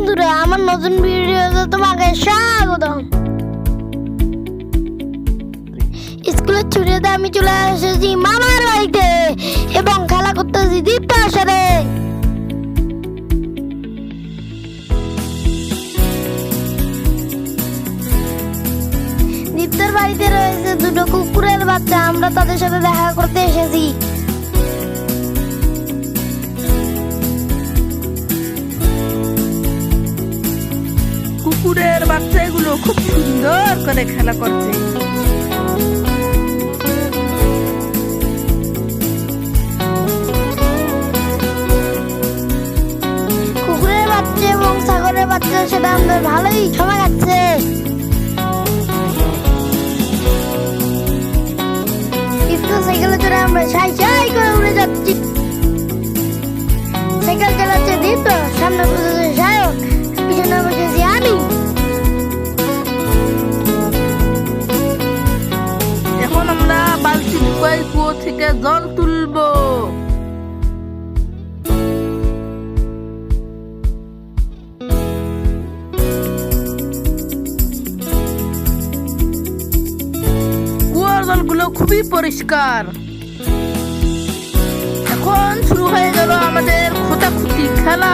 বন্ধুরা, আমার নতুন ভিডিওতে তোমাকে স্বাগতম। স্কুলের ছুটিতে আমি চলে এসেছি মামার বাড়িতে এবং খেলা করতেছি দীপ্তার সাথে। দীপ্তার বাড়িতে রয়েছে দুটো কুকুরের বাচ্চা, আমরা তাদের সাথে দেখা করতে এসেছি। কুকুরের বাচ্চাগুলো খুব সুন্দর করে খেলা করছে। কুকুরের বাচ্চা এবং ছাগলের বাচ্চা সেটা আমাদের ভালোই সময় কাটছে। সাইকেলে চড়ে আমরা সাই সাই করে উড়ে যাচ্ছি। সাইকেল চালাচ্ছে দীপ্ত, সামনে বসেছে সায়ক, পিছনে বসেছি আমি। এখন আমরা বালতি ঢুকাই কুয়ো থেকে জল তুলবো। কুয়োর জলগুলো খুবই পরিষ্কার। এখন শুরু হয়ে গেল আমাদের খোঁচাখুচি খেলা।